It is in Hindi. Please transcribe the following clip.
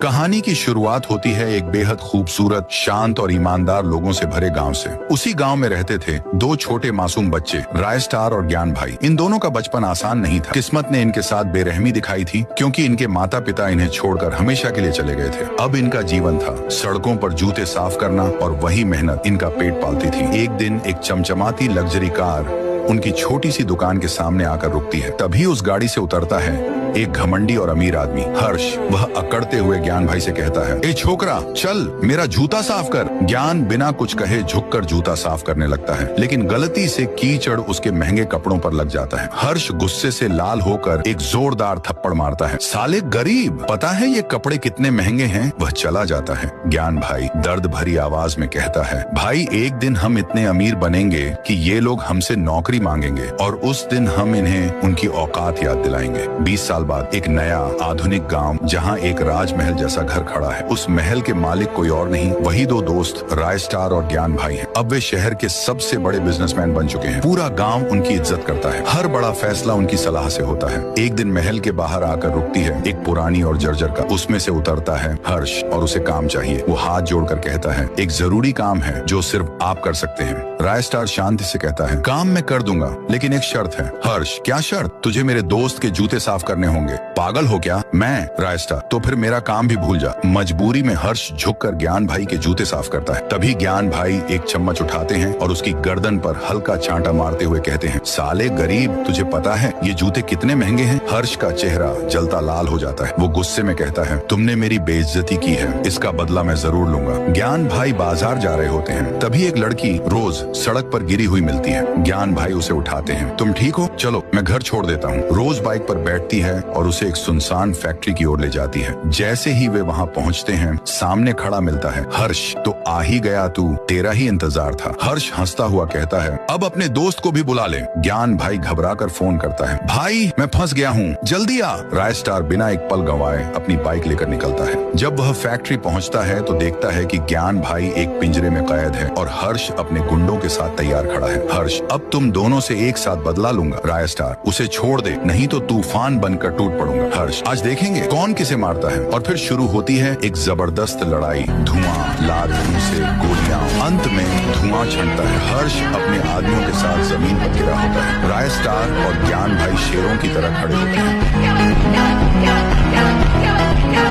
कहानी की शुरुआत होती है एक बेहद खूबसूरत, शांत और ईमानदार लोगों से भरे गांव से। उसी गांव में रहते थे दो छोटे मासूम बच्चे, राय स्टार और ज्ञान भाई। इन दोनों का बचपन आसान नहीं था। किस्मत ने इनके साथ बेरहमी दिखाई थी, क्योंकि इनके माता पिता इन्हें छोड़कर हमेशा के लिए चले गए थे। अब इनका जीवन था सड़कों पर जूते साफ करना, और वही मेहनत इनका पेट पालती थी। एक दिन एक चमचमाती लग्जरी कार उनकी छोटी सी दुकान के सामने आकर रुकती है। तभी उस गाड़ी से उतरता है एक घमंडी और अमीर आदमी, हर्ष। वह अकड़ते हुए ज्ञान भाई से कहता है, ए छोकरा, चल मेरा जूता साफ कर। ज्ञान बिना कुछ कहे झुककर जूता साफ करने लगता है, लेकिन गलती से कीचड़ उसके महंगे कपड़ों पर लग जाता है। हर्ष गुस्से से लाल होकर एक जोरदार थप्पड़ मारता है। साले गरीब, पता है ये कपड़े कितने महंगे हैं? वह चला जाता है। ज्ञान भाई दर्द भरी आवाज में कहता है, भाई एक दिन हम इतने अमीर बनेंगे कि ये लोग हमसे नौकरी मांगेंगे, और उस दिन हम इन्हें उनकी औकात याद दिलाएंगे। 20 साल बाद एक नया आधुनिक गांव, जहां एक राजमहल जैसा घर खड़ा है। उस महल के मालिक कोई और नहीं, वही दो दोस्त राय स्टार और ज्ञान भाई हैं। अब वे शहर के सबसे बड़े बिजनेसमैन बन चुके हैं। पूरा गांव उनकी इज्जत करता है। हर बड़ा फैसला उनकी सलाह से होता है। एक दिन महल के बाहर आकर रुकती है एक पुरानी और जर्जर कार। उसमें से उतरता है हर्ष और उसे काम चाहिए। वो हाथ जोड़कर कहता है, एक जरूरी काम है जो सिर्फ आप कर सकते हैं। राय स्टार शांति से कहता है, काम मैं कर दूंगा, लेकिन एक शर्त है। हर्ष, क्या शर्त? तुझे मेरे दोस्त के जूते साफ करने होंगे। पागल हो क्या? मैं? राय स्टार, तो फिर मेरा काम भी भूल जा। मजबूरी में हर्ष झुककर ज्ञान भाई के जूते साफ करता है। तभी ज्ञान भाई एक चम्मच उठाते हैं और उसकी गर्दन पर हल्का चांटा मारते हुए कहते हैं, साले गरीब, तुझे पता है ये जूते कितने महंगे हैं? हर्ष का चेहरा जलता लाल हो जाता है। वो गुस्से में कहता है, तुमने मेरी बेइज्जती की है, इसका बदला मैं जरूर लूंगा। ज्ञान भाई बाजार जा रहे होते हैं। तभी एक लड़की रोज सड़क पर गिरी हुई मिलती है। ज्ञान भाई उसे उठाते हैं। तुम ठीक हो? चलो मैं घर छोड़ देता हूँ। रोज बाइक पर बैठती है और उसे एक सुनसान फैक्ट्री की ओर ले जाती है। जैसे ही वे वहाँ पहुँचते हैं, सामने खड़ा मिलता है हर्ष। तो आ ही गया तू, तेरा ही इंतजार था। हर्ष हंसता हुआ कहता है, अब अपने दोस्त को भी बुला ले। ज्ञान भाई घबराकर फोन करता है, भाई मैं फंस गया हूँ, जल्दी आ। राय स्टार बिना एक पल गंवाए अपनी बाइक लेकर निकलता है। जब वह फैक्ट्री पहुँचता है तो देखता है कि ज्ञान भाई एक पिंजरे में कैद है और हर्ष अपने गुंडों के साथ तैयार खड़ा है। हर्ष, अब तुम दोनों से एक साथ बदला लूंगा। राय स्टार, उसे छोड़ दे, नहीं तो तूफान बनकर टूट पड़ूंगा। हर्ष, आज देखेंगे कौन किसे मारता है। और फिर शुरू होती है एक जबरदस्त लड़ाई। धुआं, लाल से गोलियां, अंत में धुआं छंटता है। हर्ष अपने आदमियों के साथ जमीन पर गिरा होता है। राय स्टार और ज्ञान भाई शेरों की तरह खड़े होते हैं।